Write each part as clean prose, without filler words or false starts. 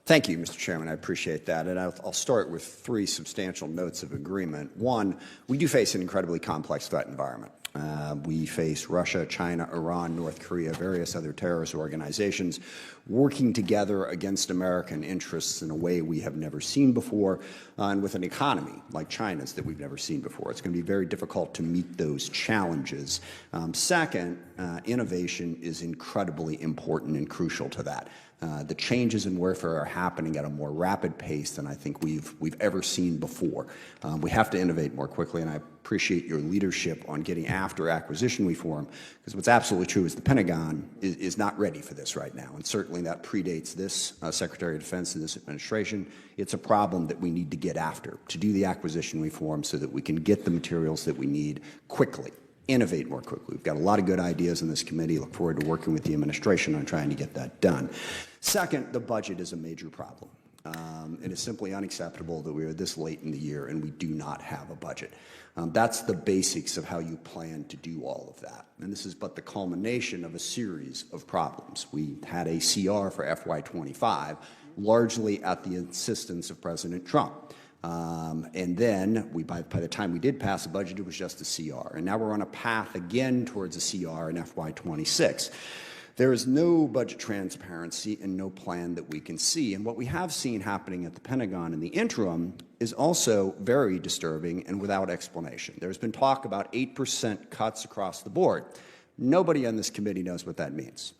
Thank you, Mr. Chairman. I appreciate that. And I'll start with three substantial notes of agreement. One, we do face an incredibly complex threat environment. We face Russia, China, Iran, North Korea, various other terrorist organizations working together against American interests in a way we have never seen before, and with an economy like China's that we've never seen before. It's going to be very difficult to meet those challenges. Second, innovation is incredibly important and crucial to that. The changes in warfare are happening at a more rapid pace than I think we've ever seen before. We have to innovate more quickly, and I appreciate your leadership on getting after acquisition reform, because what's absolutely true is the Pentagon is not ready for this right now, and certainly that predates this Secretary of Defense and this administration. It's a problem that we need to get after, to do the acquisition reform so that we can get the materials that we need quickly. Innovate more quickly. We've got a lot of good ideas in this committee. Look forward to working with the administration on trying to get that done. Second, the budget is a major problem. It is simply unacceptable that we are this late in the year and we do not have a budget. That's the basics of how you plan to do all of that. And this is but the culmination of a series of problems. We had a CR for FY25, largely at the insistence of President Trump. And then, by the time we did pass a budget, it was just a CR. And now we're on a path again towards a CR in FY26. There is no budget transparency and no plan that we can see. And what we have seen happening at the Pentagon in the interim is also very disturbing and without explanation. There's been talk about 8% cuts across the board. Nobody on this committee knows what that means.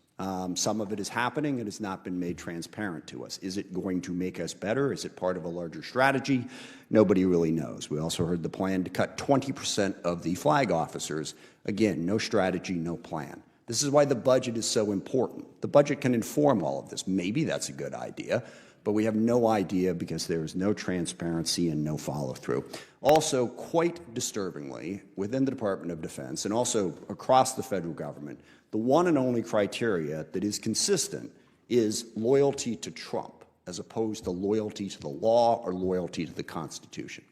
Some of it is happening. It has not been made transparent to us. Is it going to make us better? Is it part of a larger strategy? Nobody really knows. We also heard the plan to cut 20% of the flag officers. Again, no strategy, no plan. This is why the budget is so important. The budget can inform all of this. Maybe that's a good idea, but we have no idea because there is no transparency and no follow-through. Also, quite disturbingly, within the Department of Defense and also across the federal government, the one and only criteria that is consistent is loyalty to Trump, as opposed to loyalty to the law or loyalty to the Constitution.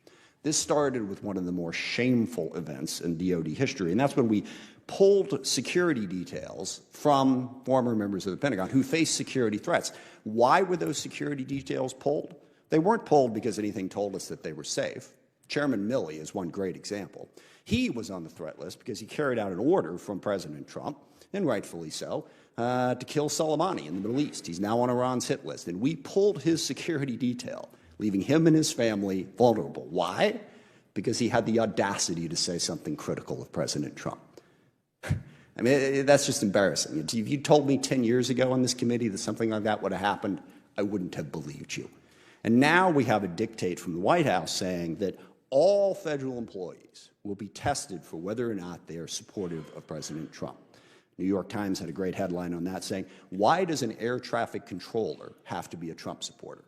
This started with one of the more shameful events in DoD history, and that's when we pulled security details from former members of the Pentagon who faced security threats. Why were those security details pulled? They weren't pulled because anything told us that they were safe. Chairman Milley is one great example. He was on the threat list because he carried out an order from President Trump, and rightfully so, to kill Soleimani in the Middle East. He's now on Iran's hit list, and we pulled his security detail, leaving him and his family vulnerable. Why? Because he had the audacity to say something critical of President Trump. I mean, that's just embarrassing. If you told me 10 years ago on this committee that something like that would have happened, I wouldn't have believed you. And now we have a dictate from the White House saying that all federal employees will be tested for whether or not they are supportive of President Trump. New York Times had a great headline on that saying, why does an air traffic controller have to be a Trump supporter?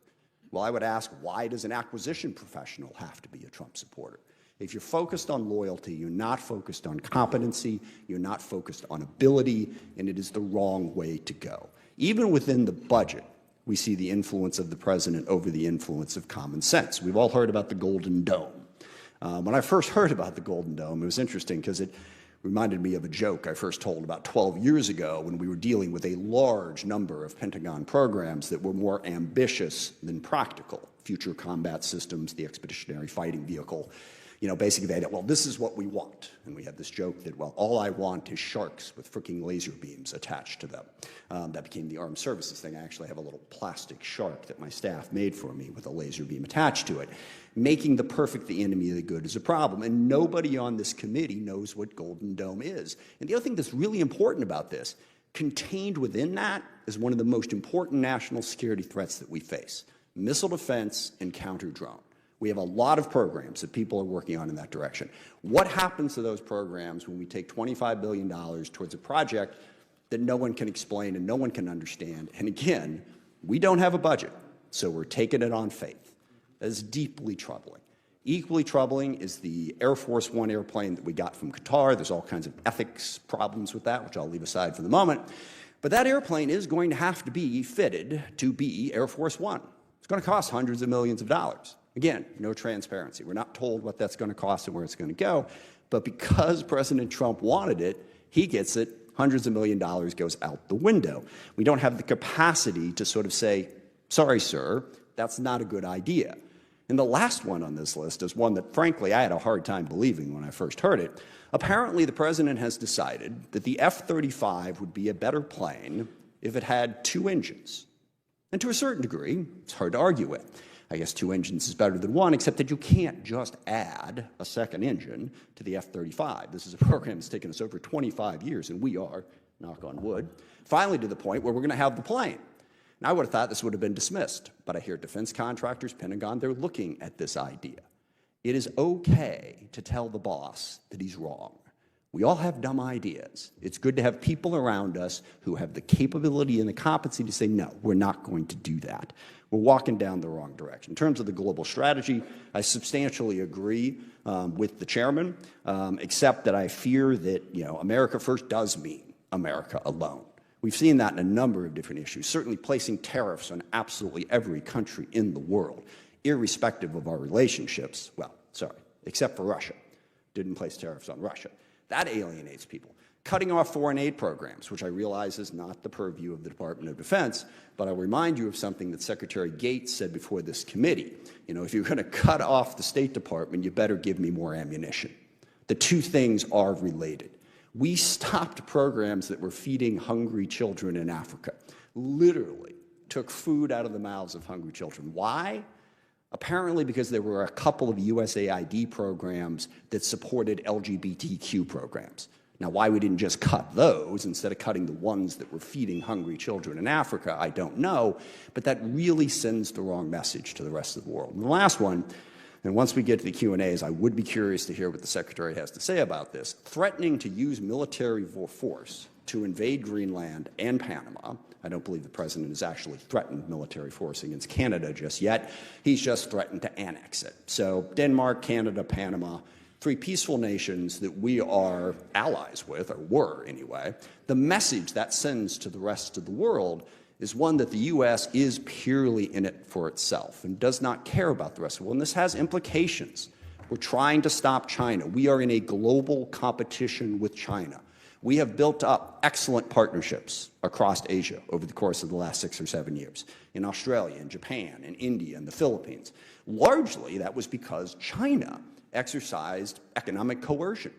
Well, I would ask, why does an acquisition professional have to be a Trump supporter? If you're focused on loyalty, you're not focused on competency, you're not focused on ability, and it is the wrong way to go. Even within the budget, we see the influence of the president over the influence of common sense. We've all heard about the Golden Dome. When I first heard about the Golden Dome, it was interesting because it reminded me of a joke I first told about 12 years ago when we were dealing with a large number of Pentagon programs that were more ambitious than practical. Future combat systems, the expeditionary fighting vehicle. You know, basically they had, well, this is what we want. And we had this joke that, well, all I want is sharks with freaking laser beams attached to them. That became the armed services thing. I actually have a little plastic shark that my staff made for me with a laser beam attached to it. Making the perfect the enemy of the good is a problem. And nobody on this committee knows what Golden Dome is. And the other thing that's really important about this, contained within that is one of the most important national security threats that we face, missile defense and counter-drone. We have a lot of programs that people are working on in that direction. What happens to those programs when we take $25 billion towards a project that no one can explain and no one can understand? And again, we don't have a budget, so we're taking it on faith. That is deeply troubling. Equally troubling is the Air Force One airplane that we got from Qatar. There's all kinds of ethics problems with that, which I'll leave aside for the moment. But that airplane is going to have to be fitted to be Air Force One. It's going to cost hundreds of millions of dollars. Again, no transparency. We're not told what that's going to cost and where it's going to go. But because President Trump wanted it, he gets it. Hundreds of millions of dollars goes out the window. We don't have the capacity to sort of say, Sorry, sir, that's not a good idea. And the last one on this list is one that, frankly, I had a hard time believing when I first heard it. Apparently, the president has decided that the F-35 would be a better plane if it had 2 engines. And to a certain degree, it's hard to argue with. I guess 2 engines is better than 1, except that you can't just add a second engine to the F-35. This is a program that's taken us over 25 years, and we are, knock on wood, finally to the point where we're going to have the plane. And I would have thought this would have been dismissed, but I hear defense contractors, Pentagon, they're looking at this idea. It is okay to tell the boss that he's wrong. We all have dumb ideas. It's good to have people around us who have the capability and the competency to say, no, we're not going to do that. We're walking down the wrong direction. In terms of the global strategy, I substantially agree with the chairman, except that I fear that, America first does mean America alone. We've seen that in a number of different issues, certainly placing tariffs on absolutely every country in the world, irrespective of our relationships. Well, sorry, except for Russia. Didn't place tariffs on Russia. That alienates people. Cutting off foreign aid programs, which I realize is not the purview of the Department of Defense, but I'll remind you of something that Secretary Gates said before this committee. If you're going to cut off the State Department, you better give me more ammunition. The two things are related. We stopped programs that were feeding hungry children in Africa, literally took food out of the mouths of hungry children. Why? Apparently because there were a couple of USAID programs that supported LGBTQ programs. Now, why we didn't just cut those instead of cutting the ones that were feeding hungry children in Africa, I don't know, but that really sends the wrong message to the rest of the world. And the last one, and once we get to the Q&As, I would be curious to hear what the Secretary has to say about this. Threatening to use military force to invade Greenland and Panama. I don't believe the president has actually threatened military force against Canada just yet. He's just threatened to annex it. So Denmark, Canada, Panama, 3 peaceful nations that we are allies with, or were anyway. The message that sends to the rest of the world is one that the U.S. is purely in it for itself and does not care about the rest of the world. And this has implications. We're trying to stop China. We are in a global competition with China. We have built up excellent partnerships across Asia over the course of the last 6 or 7 years, in Australia, in Japan, in India, and the Philippines. Largely, that was because China exercised economic coercion.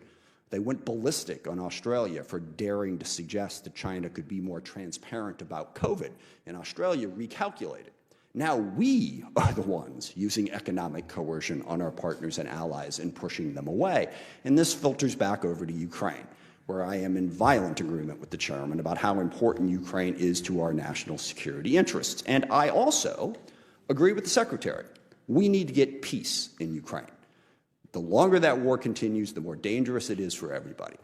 They went ballistic on Australia for daring to suggest that China could be more transparent about COVID, and Australia recalculated. Now we are the ones using economic coercion on our partners and allies and pushing them away. And this filters back over to Ukraine, where I am in violent agreement with the chairman about how important Ukraine is to our national security interests. And I also agree with the secretary. We need to get peace in Ukraine. The longer that war continues, the more dangerous it is for everybody.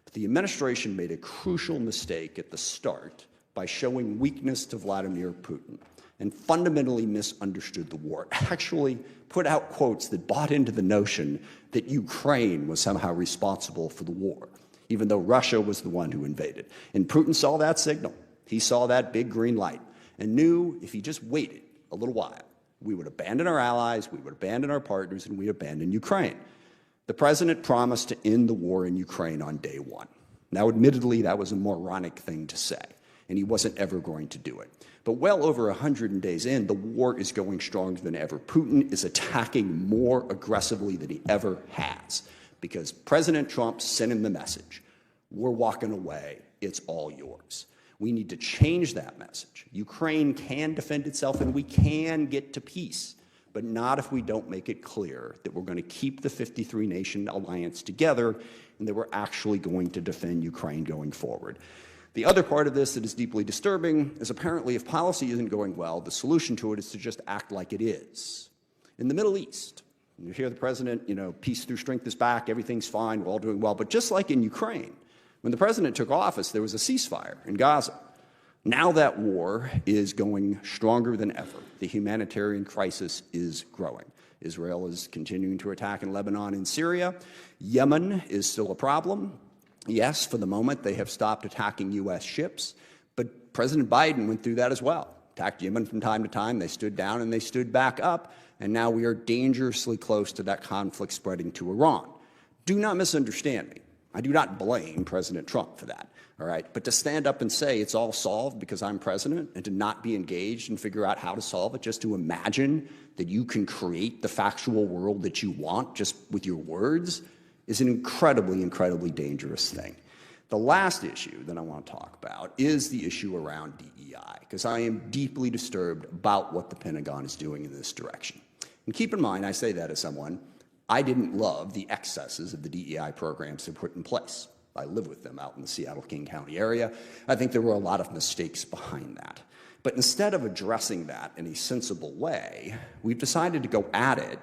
But the administration made a crucial mistake at the start by showing weakness to Vladimir Putin and fundamentally misunderstood the war. Actually put out quotes that bought into the notion that Ukraine was somehow responsible for the war, even though Russia was the one who invaded. And Putin saw that signal. He saw that big green light and knew if he just waited a little while, we would abandon our allies, we would abandon our partners, and we'd abandon Ukraine. The president promised to end the war in Ukraine on day 1. Now, admittedly, that was a moronic thing to say, and he wasn't ever going to do it. But well over 100 days in, the war is going stronger than ever. Putin is attacking more aggressively than he ever has because President Trump sent him the message, we're walking away, it's all yours. We need to change that message. Ukraine can defend itself and we can get to peace, but not if we don't make it clear that we're going to keep the 53-nation alliance together and that we're actually going to defend Ukraine going forward. The other part of this that is deeply disturbing is apparently if policy isn't going well, the solution to it is to just act like it is. In the Middle East, you hear the president, peace through strength is back, everything's fine, we're all doing well, but just like in Ukraine, when the president took office, there was a ceasefire in Gaza. Now that war is going stronger than ever. The humanitarian crisis is growing. Israel is continuing to attack in Lebanon and Syria. Yemen is still a problem. Yes, for the moment, they have stopped attacking U.S. ships, but President Biden went through that as well. Attacked Yemen from time to time. They stood down and they stood back up, and now we are dangerously close to that conflict spreading to Iran. Do not misunderstand me. I do not blame President Trump for that, all right? But to stand up and say it's all solved because I'm president and to not be engaged and figure out how to solve it, just to imagine that you can create the factual world that you want just with your words is an incredibly, incredibly dangerous thing. The last issue that I want to talk about is the issue around DEI, because I am deeply disturbed about what the Pentagon is doing in this direction. And keep in mind, I say that as someone, I didn't love the excesses of the DEI programs they put in place. I live with them out in the Seattle-King County area. I think there were a lot of mistakes behind that. But instead of addressing that in a sensible way, we've decided to go at it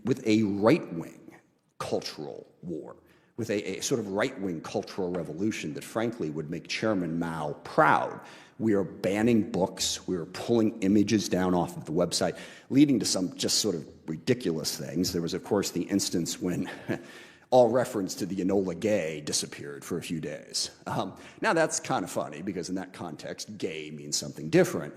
with a right-wing cultural war, with a sort of right-wing cultural revolution that frankly would make Chairman Mao proud. We are banning books, we are pulling images down off of the website, leading to some just sort of ridiculous things. There was, of course, the instance when all reference to the Enola Gay disappeared for a few days. Now that's kind of funny because in that context, gay means something different.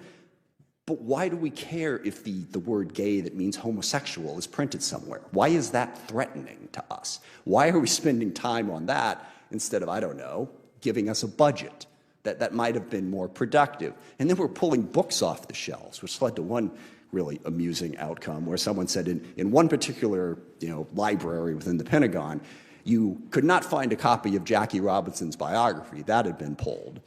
But why do we care if the word gay that means homosexual is printed somewhere? Why is that threatening to us? Why are we spending time on that instead of, I don't know, giving us a budget that might have been more productive? And then we're pulling books off the shelves, which led to one really amusing outcome where someone said in one particular library within the Pentagon, you could not find a copy of Jackie Robinson's biography. That had been pulled.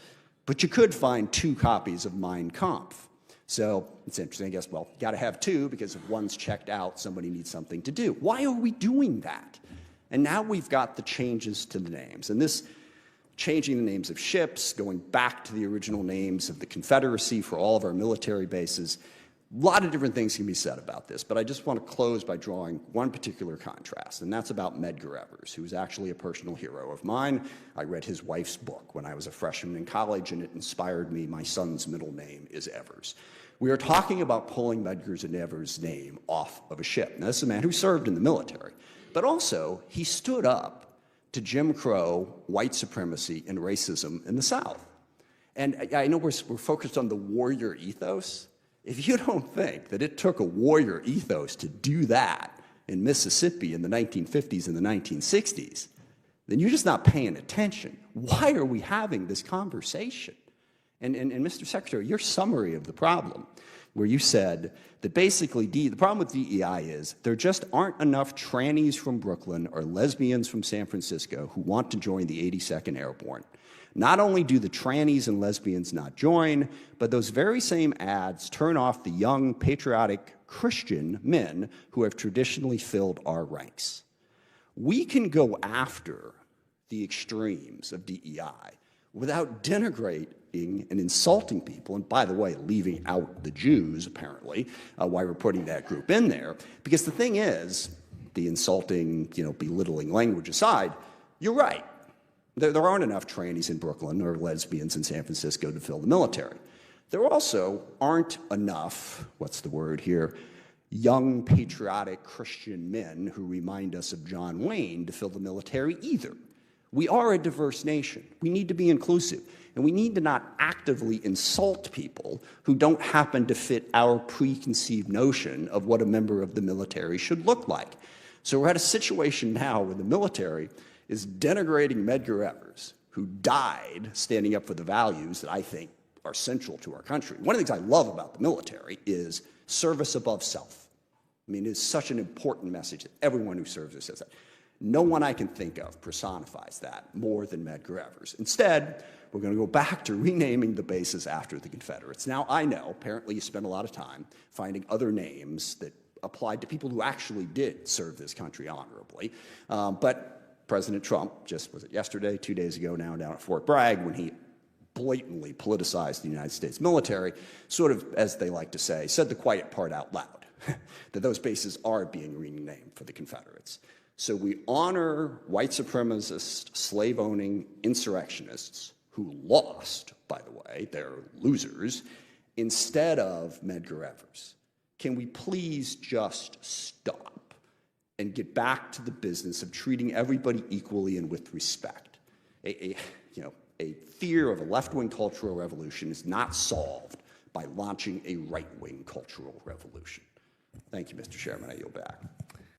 But you could find 2 copies of Mein Kampf. So it's interesting, I guess, well, you got to have 2 because if one's checked out, somebody needs something to do. Why are we doing that? And now we've got the changes to the names. And this changing the names of ships, going back to the original names of the Confederacy for all of our military bases, a lot of different things can be said about this, but I just want to close by drawing one particular contrast, and that's about Medgar Evers, who is actually a personal hero of mine. I read his wife's book when I was a freshman in college, and it inspired me. My son's middle name is Evers. We are talking about pulling Medgar Evers' name off of a ship. Now, this is a man who served in the military, but also he stood up to Jim Crow, white supremacy, and racism in the South. And I know we're focused on the warrior ethos. If you don't think that it took a warrior ethos to do that in Mississippi in the 1950s and the 1960s, then you're just not paying attention. Why are we having this conversation? And Mr. Secretary, your summary of the problem, where you said that basically the problem with DEI is there just aren't enough trannies from Brooklyn or lesbians from San Francisco who want to join the 82nd Airborne. Not only do the trannies and lesbians not join, but those very same ads turn off the young, patriotic Christian men who have traditionally filled our ranks. We can go after the extremes of DEI without denigrating and insulting people, and by the way, leaving out the Jews, apparently, why we're putting that group in there. Because the thing is, the insulting, belittling language aside, you're right. There aren't enough trannies in Brooklyn or lesbians in San Francisco to fill the military. There also aren't enough, what's the word here, young, patriotic Christian men who remind us of John Wayne to fill the military either. We are a diverse nation. We need to be inclusive. And we need to not actively insult people who don't happen to fit our preconceived notion of what a member of the military should look like. So we're at a situation now where the military is denigrating Medgar Evers, who died standing up for the values that I think are central to our country. One of the things I love about the military is service above self. I mean, it's such an important message that everyone who serves there says that. No one I can think of personifies that more than Medgar Evers. Instead, we're going to go back to renaming the bases after the Confederates. Now, I know, apparently you spent a lot of time finding other names that applied to people who actually did serve this country honorably, but President Trump, just was it yesterday, 2 days ago now, down at Fort Bragg, when he blatantly politicized the United States military, sort of, as they like to say, said the quiet part out loud, that those bases are being renamed for the Confederates. So we honor white supremacist, slave-owning insurrectionists who lost, by the way, they're losers, instead of Medgar Evers. Can we please just stop and get back to the business of treating everybody equally and with respect? A fear of a left-wing cultural revolution is not solved by launching a right-wing cultural revolution. Thank you, Mr. Chairman. I yield back.